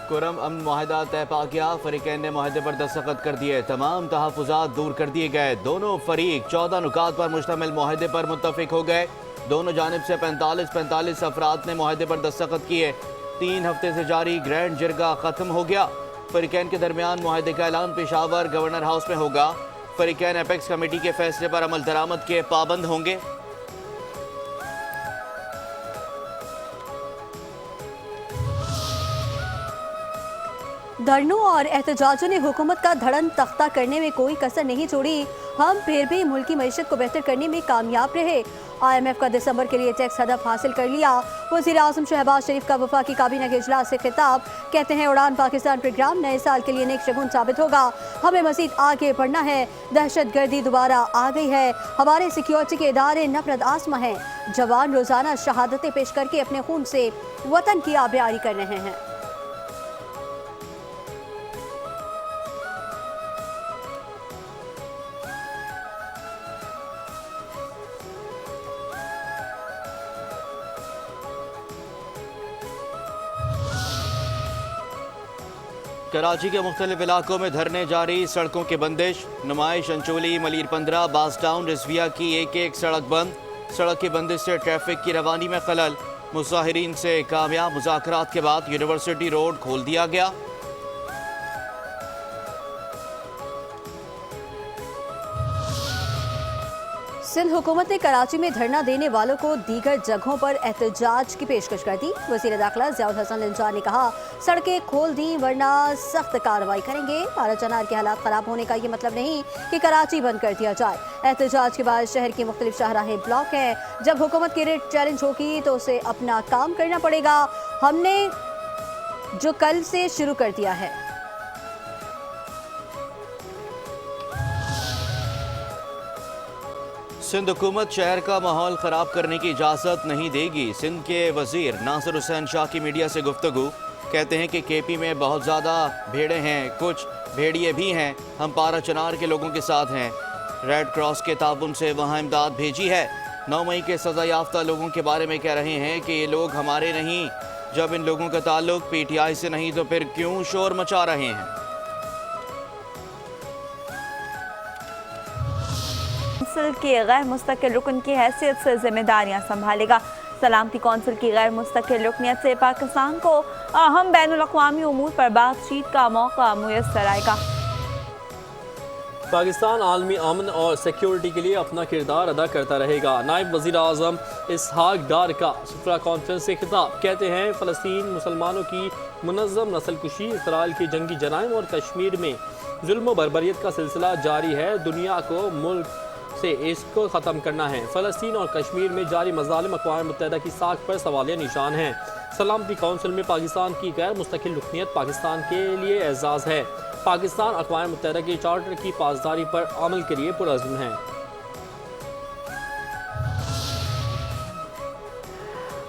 कुरम अमन माहिदा तय पा गया। फरीकैन ने माहिदे पर दस्तखत कर दिए। तमाम तहफ़्फ़ुज़ात दूर कर दिए गए। दोनों फरीक 14 नुकात पर मुश्तमिल माहिदे पर मुत्तफ़िक हो गए। दोनों जानिब से 45 अफराद ने माहिदे पर दस्तखत किए। 3 हफ्ते से जारी ग्रैंड जिरगा ख़त्म हो गया। फरीकैन के दरमियान माहिदे का ऐलान पेशावर गवर्नर हाउस में होगा। फरीकैन एपेक्स कमेटी के फैसले पर अमल दरामद के पाबंद होंगे। धरनों और एहतजाजों ने हुकूमत का धड़न तख्ता करने में कोई कसर नहीं छोड़ी। हम फिर भी मुल्की मईशत को बेहतर करने में कामयाब रहे। IMF का दिसंबर के लिए टैक्स हदफ हासिल कर लिया। वज़ीर आज़म शहबाज शरीफ का वफाकी काबीना के इजलास से खिताब। कहते हैं उड़ान पाकिस्तान प्रोग्राम नए साल के लिए नेक शगुन साबित होगा। हमें मजीद आगे बढ़ना है। दहशत गर्दी दोबारा आ गई है। हमारे सिक्योरिटी के इदारे नफरत आसमा हैं। जवान रोजाना शहादतें पेश करके अपने खून से वतन की आबियारी कर रहे हैं। कराची के मुख्तलिफ इलाकों में धरने जारी। सड़कों की बंदिश। नुमाइश अंचोली, मलीर 15, बास टाउन, रिजविया की एक सड़क बंद। सड़क की बंदिश से ट्रैफिक की रवानी में खलल। मुजाहिरीन से कामयाब मुज़ाकरात के बाद यूनिवर्सिटी रोड खोल दिया गया। सिंध हुकूमत ने कराची में धरना देने वालों को दीगर जगहों पर एहतजाज की पेशकश कर दी। वज़ीर दाखिला ज़ियाउल हसन लिंजान ने कहा, सड़कें खोल दी वरना सख्त कार्रवाई करेंगे। भारत चनार के हालात ख़राब होने का ये मतलब नहीं कि कराची बंद कर दिया जाए। एहतजाज के बाद शहर की मुख्तलिफ शाहराहें ब्लॉक हैं। जब हुकूमत की रेट चैलेंज होगी तो उसे अपना काम करना पड़ेगा। हमने जो कल से शुरू कर दिया है। सिंध हुकूमत शहर का माहौल ख़राब करने की इजाज़त नहीं देगी। सिंध के वज़ीर नासिर हुसैन शाह की मीडिया से गुफ्तगू। कहते हैं कि KP में बहुत ज़्यादा भेड़ें हैं, कुछ भेड़िए भी हैं। हम पारा चनार के लोगों के साथ हैं। रेड क्रॉस के ताउन से वहाँ इमदाद भेजी है। 9 मई के सज़ा याफ्ता लोगों के बारे में कह रहे हैं कि ये लोग हमारे नहीं। जब इन लोगों का ताल्लुक PTI से नहीं तो फिर क्यों शोर मचा रहे हैं। कौंसिल के गैर मुस्तकिल रुकन की हैसियत से जिम्मेदारियां संभालेगा। सलामती कौंसिल की गैर मुस्तकिल रुकनियत से पाकिस्तान को अहम बैनुल-अक़वामी उमूर पर बातचीत का मौका मुयस्सर आएगा। पाकिस्तान आलमी अमन और सिक्योरिटी के लिए अपना किरदार अदा करता रहेगा। नायब वज़ीर आज़म इसहाक डार का सुफरा कॉन्फ्रेंस से खिताब। कहते हैं फ़लस्तीन मुसलमानों की मुनज़्ज़म नस्लकुशी, इसराइल की जंगी जराइम और कश्मीर में जुल्म व बर्बरियत का सिलसिला जारी है। दुनिया को मुल्क से इसको ख़त्म करना है। फ़लस्तीन और कश्मीर में जारी मज़ालिम अक़वाम मुत्तहिदा की साख पर सवालिया निशान हैं। सलामती कौंसिल में पाकिस्तान की गैर मुस्तकिल रुकनियत पाकिस्तान के लिए एजाज़ है। पाकिस्तान अक़वाम मुत्तहिदा के चार्टर की पासदारी पर अमल के लिए पुरअज़्म है।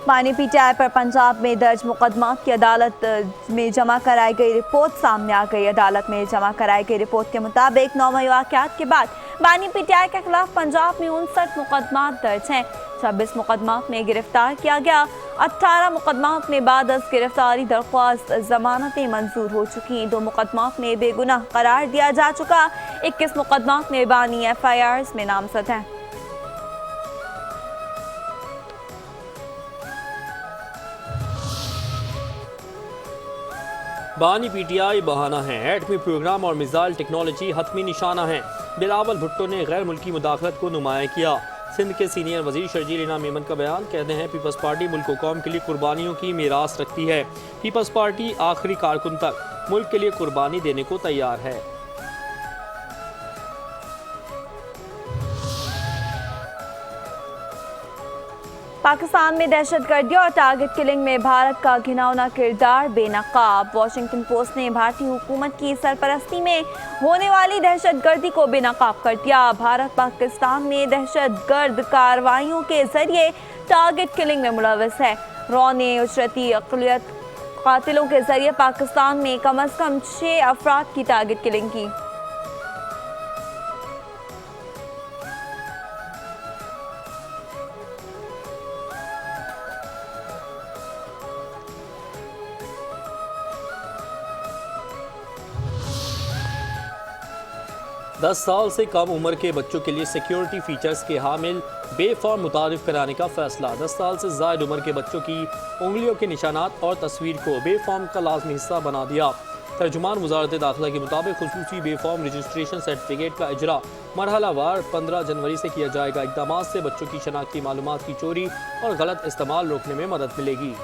बानी PTI पर पंजाब में दर्ज मुकदमात की अदालत में जमा कराई गई रिपोर्ट सामने आ गई। अदालत में जमा कराई गई रिपोर्ट के मुताबिक 9 मई वाक़यात के बाद बानी PTI के खिलाफ पंजाब में 59 मुकदमात दर्ज हैं। 26 मुकदमात में गिरफ्तार किया गया। 18 मुकदमात में बाद अज गिरफ्तारी दरख्वास्त जमानतें मंजूर हो चुकी। 2 मुकदमात में बेगुनाह करार दिया जा चुका। 21 मुकदमात में बानी FIRs में नामजद हैं। बानी PTI बहाना है। एटमी प्रोग्राम और मिसाइल टेक्नोलॉजी हतमी निशाना है। बिलावल भुट्टो ने गैर मुल्की मुदाखलत को नुमाया किया। सिंध के सीनियर वजीर शर्जील इनाम मेमन का बयान। कहते हैं पीपल्स पार्टी मुल्क व कौम के लिए कुर्बानियों की मीरास रखती है। पीपल्स पार्टी आखिरी कारकुन तक मुल्क के लिए कुर्बानी देने को तैयार है। पाकिस्तान में दहशतगर्दी और टारगेट किलिंग में भारत का घिनौना किरदार बेनकाब। वॉशिंगटन पोस्ट ने भारतीय हुकूमत की सरपरस्ती में होने वाली दहशतगर्दी को बेनकाब कर दिया। भारत पाकिस्तान में दहशतगर्द कार्रवाइयों के जरिए टारगेट किलिंग में मुलव्वस है। रॉ ने उजरती अक़लियत कातिलों के जरिए पाकिस्तान में कम अज़ कम 6 अफराद की टारगेट किलिंग की। 10 साल से कम उम्र के बच्चों के लिए सिक्योरिटी फीचर्स के हामिल बे फॉर्म मुतारिफ कराने का फैसला। 10 साल से ज़ायद उम्र के बच्चों की उंगलियों के निशानात और तस्वीर को बे फॉर्म का लाजमी हिस्सा बना दिया। तर्जुमान वजारत दाखिला के मुताबिक खुसूसी बे फॉर्म रजिस्ट्रेशन सर्टिफिकेट का इजरा मरहलावार 15 जनवरी से किया जाएगा। इक़दाम से बच्चों की शनाख्ती मालूमात की चोरी और गलत इस्तेमाल रोकने में मदद मिलेगी।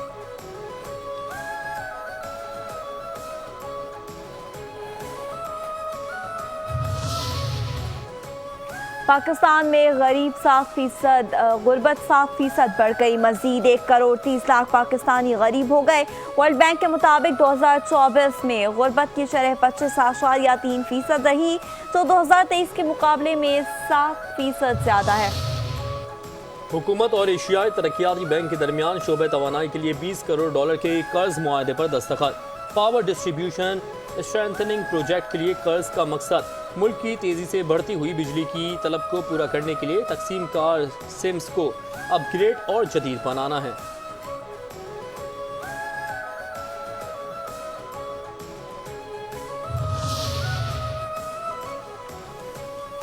पाकिस्तान में गरीब 7% गुर्बत 7% बढ़ गई। मजीद 1 करोड़ 30 लाख पाकिस्तानी गरीब हो गए। वर्ल्ड बैंक के मुताबिक 2024 में गुर्बत की शरह 25.3% रही, जो 2023 के मुकाबले में 7% ज़्यादा है। हुकूमत और एशियाई तरक्याती बैंक के दरमियान शोबे तवानाई के लिए $20 करोड़ के कर्ज मुआहदे पर दस्तखत। पावर डिस्ट्रीब्यूशन स्ट्रेंथनिंग प्रोजेक्ट के लिए कर्ज का मकसद मुल्क की तेज़ी से बढ़ती हुई बिजली की तलब को पूरा करने के लिए तकसीम कार सिम्स को अपग्रेड और जदीद बनाना है।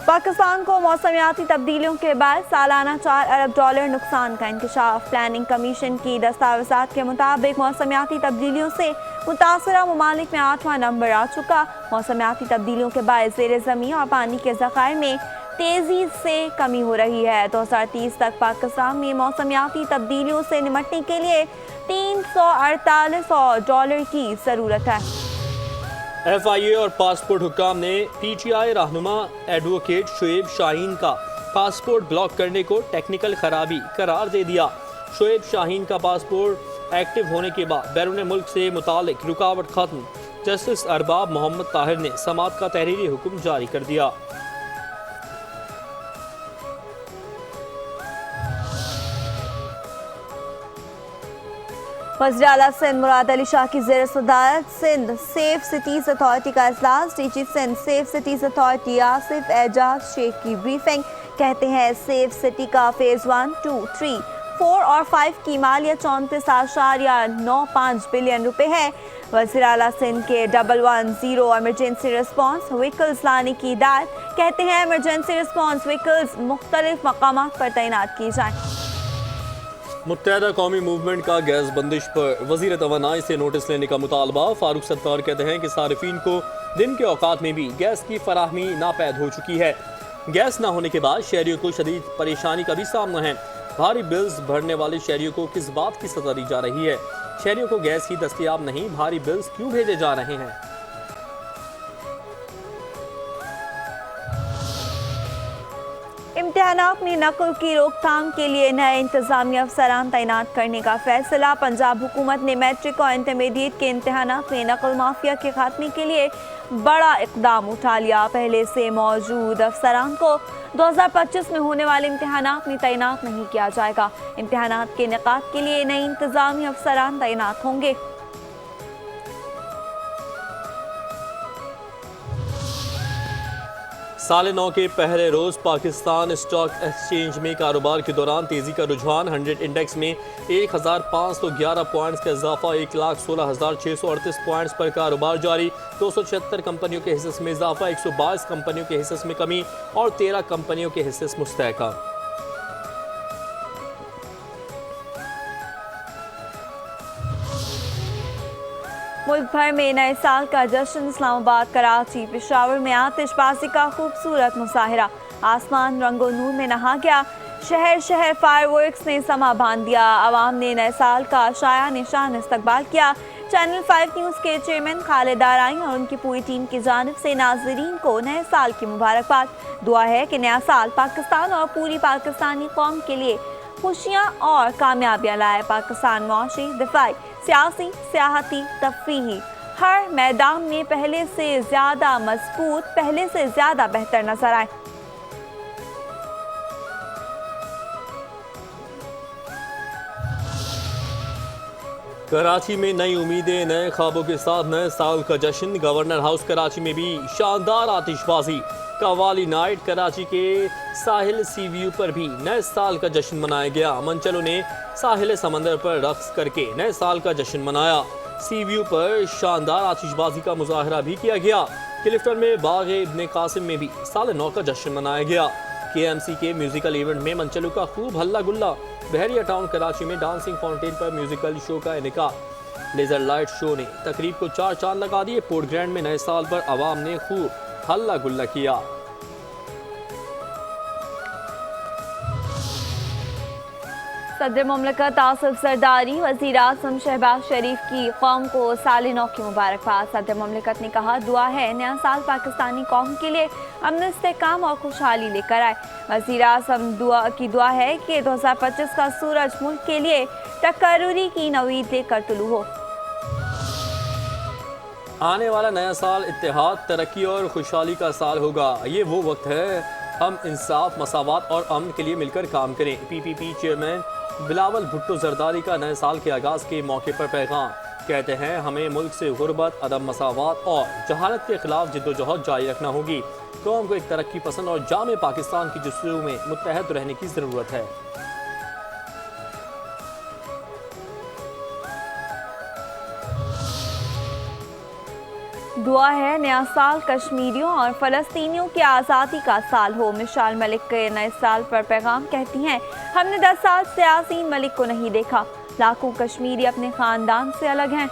पाकिस्तान को मौसमियाती तब्दीलियों के बाद सालाना $4 अरब नुकसान का इंकशाफ। प्लानिंग कमीशन की दस्तावेज़ात के मुताबिक मौसमियाती तब्दीलियों से मुतासरा ममालिक में 8वां नंबर आ चुका। मौसमियाती तब्दीलियों के बाद ज़ेर ज़मीन और पानी के ज़खायर में तेज़ी से कमी हो रही है। 2030 तक पाकिस्तान में मौसमियाती तब्दीलियों से निपटने के लिए $348 की ज़रूरत है। FIA और पासपोर्ट हुक्काम ने PTI रहनुमा एडवोकेट शुएब शाहीन का पासपोर्ट ब्लॉक करने को टेक्निकल खराबी करार दे दिया। शुएब शाहीन का पासपोर्ट एक्टिव होने के बाद बैरून मुल्क से मुतालिक रुकावट खत्म। जस्टिस अरबाब मोहम्मद ताहिर ने समात का तहरीरी हुक्म जारी कर दिया। वज़ीर-ए-आला सिंध मुराद अली शाह की ज़ेर सदारत सिंध सेफ सिटीज़ अथॉरिटी का इजलास। DG Sindh safe cities authority Asif Ejaz Shaikh की ब्रीफिंग। कहते हैं सेफ सिटी का फेज़ 1, 2, 3, 4 और 5 की मालियत 34.95 बिलियन रुपए है। वज़ीर-ए-आला सिंध के 110 एमरजेंसी रिस्पॉन्स व्हीकल्स लाने की हिदायत। कहते हैं एमरजेंसी रिस्पॉन्स व्हीकल्स मुख्तलिफ मकामात पर तैनात की जाएं। मुत्तहदा कौमी मूवमेंट का गैस बंदिश पर वज़ीर तवानाई से नोटिस लेने का मुतालबा। फारूक सत्तार कहते हैं कि सारिफीन को दिन के औकात में भी गैस की फराहमी नापैद हो चुकी है। गैस ना होने के बाद शहरियों को शदीद परेशानी का भी सामना है। भारी बिल्स भरने वाले शहरियों को किस बात की सज़ा दी जा रही है? शहरियों को गैस ही दस्तयाब नहीं, भारी बिल्स क्यों भेजे जा रहे हैं? इम्तिहानात में नकल की रोकथाम के लिए नए इंतजामी अफसरान तैनात करने का फैसला। पंजाब हुकूमत ने मैट्रिक और इंटरमीडिएट के इम्तिहानात में नकल माफिया के खात्मे के लिए बड़ा इकदाम उठा लिया। पहले से मौजूद अफसरान को 2025 में होने वाले इम्तिहानात में तैनात नहीं किया जाएगा। इम्तिहानात के इनेकाद के लिए नए इंतजामी अफसरान तैनात होंगे। साल 9 के पहले रोज पाकिस्तान स्टॉक एक्सचेंज में कारोबार के दौरान तेजी का रुझान। 100 इंडेक्स में 1511 पॉइंट्स का इजाफा। 1,16,638 पॉइंट्स पर कारोबार जारी। 276 कंपनियों के हिस्से में इजाफा। 122 कंपनियों के हिस्से में कमी और 13 कंपनियों के हिस्से मुस्तहकम। मुल्क भर में नए साल का जश्न। इस्लामाबाद, कराची, पेशावर में आतिशबाजी का खूबसूरत मुजाहरा। आसमान रंगो नूर में नहा गया। शहर शहर फायरवर्क्स ने समा बांध दिया। आवाम ने नए साल का शाया निशान इस्तकबाल किया। चैनल 5 न्यूज़ के चेयरमैन खालिद दाराई और उनकी पूरी टीम की जानिब से नाजरीन को नए साल की मुबारकबाद। दुआ है कि नया साल पाकिस्तान और पूरी पाकिस्तानी कौम के लिए खुशियाँ और कामयाबियाँ लाए। पाकिस्तान मुआशी, दिफाई, सियासी, सियाहती, तफरीही हर मैदान में पहले से ज़्यादा मजबूत, पहले से ज़्यादा बेहतर नजर आए। कराची में नई उम्मीदें, नए ख्वाबों के साथ नए साल का जश्न। गवर्नर हाउस कराची में भी शानदार आतिशबाजी। कव्वाली नाइट। कराची के साहिल सी व्यू पर भी नए साल का जश्न मनाया गया। मंचलों ने साहिल समंदर पर रक्स करके नए साल का जश्न मनाया। सी व्यू पर शानदार आतिशबाजी का मुजाहरा भी किया गया। क्लिफ्टन में बाग इब्ने कासिम में भी साल 9 का जश्न मनाया गया। KMC के म्यूजिकल इवेंट में मनचलू का खूब हल्ला गुल्ला। बहरिया टाउन कराची में डांसिंग फाउंटेन पर म्यूजिकल शो का इनेकाद। लेजर लाइट शो ने तकरीब को 4 चांद लगा दिए। पोर्ट ग्रैंड में नए साल पर आवाम ने खूब हल्ला गुल्ला किया। सदर मुमलकत आसिफ जरदारी वज़ीर आज़म शहबाज शरीफ की कौम को साल 9 की मुबारकबाद। सदर मुमलकत ने कहा, दुआ है नया साल पाकिस्तानी कौम के लिए अमन, इस्तेहकाम और खुशहाली लेकर आए। वज़ीर आज़म की दुआ है कि 2025 का सूरज मुल्क के लिए तकर्रुरी की नवीद लेकर तुलू हो। आने वाला नया साल इत्तेहाद, तरक्की और खुशहाली का साल होगा। ये वो वक्त है हम इंसाफ, मसावत और अमन के लिए मिलकर काम करें। PPP चेयरमैन बिलावल भुट्टो जरदारी का नए साल के आगाज़ के मौके पर पैगाम। कहते हैं, हमें मुल्क से गुर्बत, अदम मसावत और जहालत के खिलाफ जिद्दोजहद जारी रखना होगी। कौम को एक तरक्की पसंद और जामे पाकिस्तान की जस्तजू में मुत्तहद रहने की ज़रूरत है। दुआ है नया साल कश्मीरियों और फ़लस्तीनियों की आज़ादी का साल हो। मिशाल मलिक के नए साल पर पैगाम कहती हैं, हमने 10 साल से यासीन मलिक को नहीं देखा। लाखों कश्मीरी अपने ख़ानदान से अलग हैं।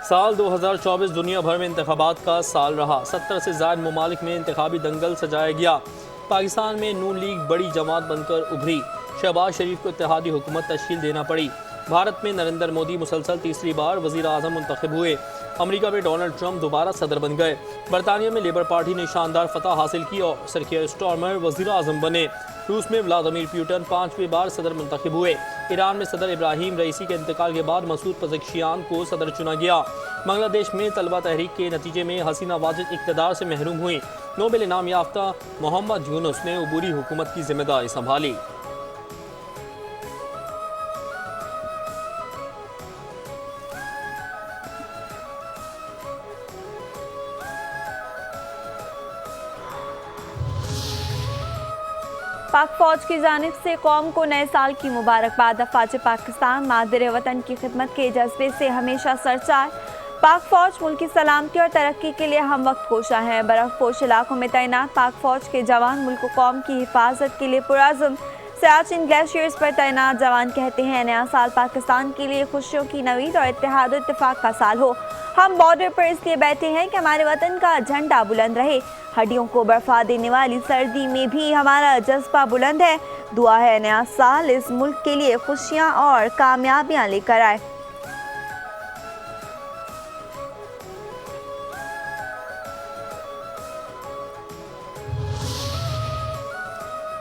साल 2024 दुनिया भर में इंतखाबात का साल रहा। 70 से ज़ायद ममालिक में इंतखाबी दंगल सजाया गया। पाकिस्तान में नून लीग बड़ी जमात बनकर उभरी। शहबाज शरीफ को इत्तेहादी हुकूमत तश्कील देना पड़ी। भारत में नरेंद्र मोदी मुसलसल तीसरी बार वज़ीर आज़म मुंतखब हुए। अमेरिका में डोनाल्ड ट्रंप दोबारा सदर बन गए। बरतानिया में लेबर पार्टी ने शानदार फतह हासिल की और सर कियर स्टारमर वज़ीर आज़म बने। रूस में व्लादिमीर पुतिन 5वीं बार सदर मुंतखब हुए। ईरान में सदर इब्राहिम रईसी के इंतकाल के बाद मसूद पज़ेश्कियान को सदर चुना गया। बांग्लादेश में तलबा तहरीक के नतीजे में हसीना वाजिद इक़्तिदार से महरूम हुई। नोबेल इनाम याफ्ता मोहम्मद यूनुस ने अबूरी हुकूमत की जिम्मेदारी संभाली। पाक फौज की जानिब से कौम को नए साल की मुबारकबाद। अफवाज पाकिस्तान मादर वतन की खिदमत के जज्बे से हमेशा सरचार। पाक फौज मुल्क की सलामती और तरक्की के लिए हम वक्त कोशा है। बर्फ पोश इलाकों में तैनात पाक फौज के जवान मुल्क कौम की हिफाजत के लिए पुराज़म। सियाचिन ग्लेशियर्स पर तैनात जवान कहते हैं, नया साल पाकिस्तान के लिए खुशियों की नवीद और इत्तेहाद और इत्तेफाक का साल हो। हम बॉर्डर पर इसलिए बैठे हैं कि हमारे वतन का झंडा बुलंद रहे। हड्डियों को बर्फा देने वाली सर्दी में भी हमारा जज्बा बुलंद है। दुआ है नया साल इस मुल्क के लिए खुशियाँ और कामयाबियाँ लेकर आए।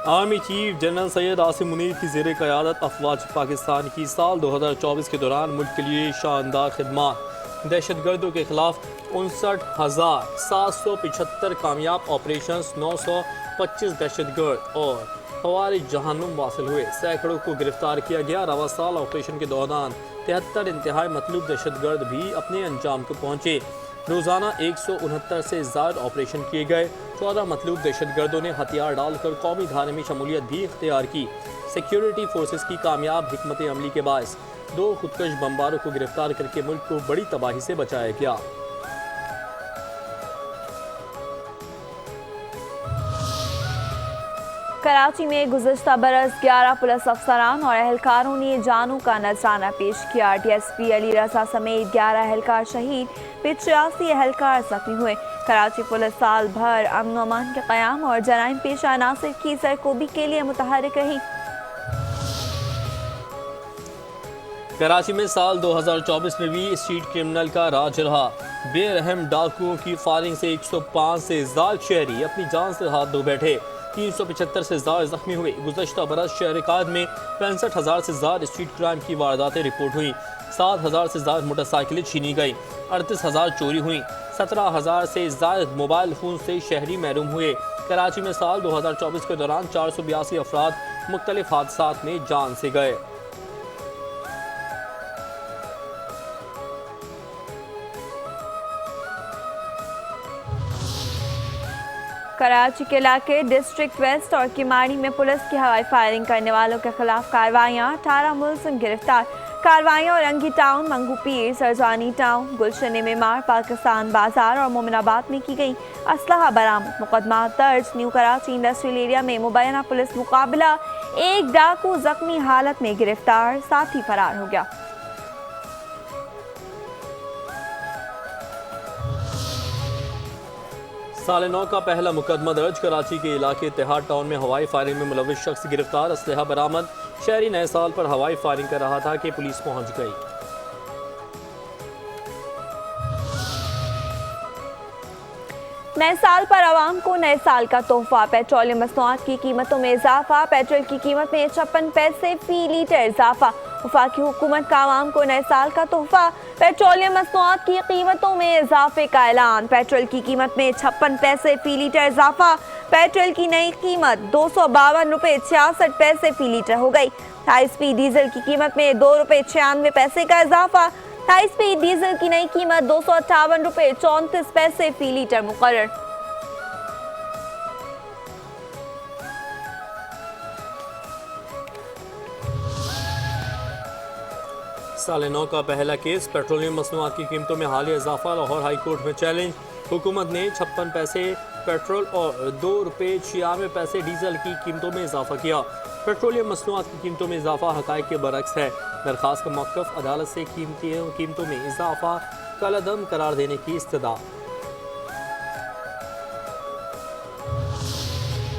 Army chief general Syed Asim Munir की ज़ेर क़यादत अफवाज पाकिस्तान की साल 2024 के दौरान मुल्क के लिए शानदार खिदमात। दहशतगर्दों के खिलाफ 59,775 कामयाब ऑपरेशन, 925 दहशतगर्द और खवारिज जहन्नुम वासिल हुए। सैकड़ों को गिरफ्तार किया गया। रवा साल ऑपरेशन के दौरान 73 इंतहाई मतलूब दहशतगर्द भी अपने अंजाम को पहुँचे। रोज़ाना 169 से ज़ायद ऑपरेशन किए गए। 14 मतलूब दहशतगर्दों ने हथियार डालकर कौमी धारे में शमूलियत भी इख्तियार की। सिक्योरिटी फोर्सेस की कामयाब हिकमत अमली के बायस 2 खुदकश बमबारों को गिरफ्तार करके मुल्क को बड़ी तबाही से बचाया गया। कराची में गुज़श्ता बरस 11 पुलिस अफसरान और अहलकारों ने जानों का नजराना पेश किया। DSP अली रजा समेत 11 अहलकार शहीद, 85 अहलकार जख्मी हुए। कराची पुलिस साल भर अमन अमान के क़याम और जराइम पेशा अनासर की सरकोबी के लिए मुतहरिक रही। कराची में साल 2024 में भी स्ट्रीट क्रिमिनल का राज रहा। बेरहम डाकुओं की फायरिंग से 105 से ज़्यादा शहरी अपनी जान से हाथ धो बैठे। 375 से ज़्यादा जख्मी हुए। गुज़श्ता बरस शहर काद में 65,000 से ज़्यादा स्ट्रीट क्राइम की वारदातें रिपोर्ट हुई। 7,000 से ज़्यादा मोटरसाइकिलें छीनी गई। 38,000 चोरी हुई। 17,000 से ज़्यादा मोबाइल फ़ोन से शहरी महरूम हुए। कराची में साल 2024 के दौरान 482 अफराद मुख्तलिफ हादसात में जान से गए। कराची के इलाके डिस्ट्रिक्ट वेस्ट और किमाड़ी में पुलिस की हवाई फायरिंग करने वालों के खिलाफ कार्रवाइयाँ। 18 मुलजिम गिरफ्तार। कार्रवाइयाँ औरंगी टाउन, मंगू पीर, सरजानी टाउन, गुलशन मेमार, पाकिस्तान बाजार और मोमिनाबाद में की गई। असलहा बरामद, मुकदमा दर्ज। न्यू कराची इंडस्ट्रियल एरिया में मुबैना पुलिस मुकाबला, एक डाकू जख्मी हालत में गिरफ्तार, साथी फरार हो गया। साल 9 का पहला मुकदमा दर्ज। कराची के इलाके इत्तेहाद टाउन में हवाई फायरिंग में मुलविस शख्स गिरफ्तार। असलहा बरामद। शहरी नए साल पर हवाई फायरिंग कर रहा था कि पुलिस पहुंच गई। नए साल पर आवाम को नए साल का तोहफा। पेट्रोलियम मसनूआत की कीमतों में इजाफा। पेट्रोल की कीमत में 56 पैसे फी लीटर इजाफा। वफाकी हुकूमत का आवाम को नए साल का तोहफा। पेट्रोलियम मसनूआत की कीमतों में इजाफे का ऐलान। पेट्रोल की कीमत में 56 पैसे फी लीटर इजाफा। पेट्रोल की नई कीमत 252 रुपये 66 पैसे फी लीटर हो गई। हाई स्पीड डीजल की कीमत में 2 रुपये 96 पैसे का इजाफा। हाई स्पीड डीजल की नई कीमत 258 रुपये 34 पैसे फी लीटर मुकर्रर। साल 9 का पहला केस। पेट्रोलियम मसनूआत की कीमतों में हालिया इजाफा। लाहौर हाई कोर्ट में चैलेंज। हुकूमत ने 56 पैसे पेट्रोल और 2 रुपये 96 पैसे डीजल की कीमतों में इजाफा किया। पेट्रोलियम मसनूआत की कीमतों में इजाफा हक़ाइक़ के बरक्स है। दरख्वास्त का मौक़िफ़, अदालत से कीमतों में इजाफा कलअदम करार देने की इस्तदा।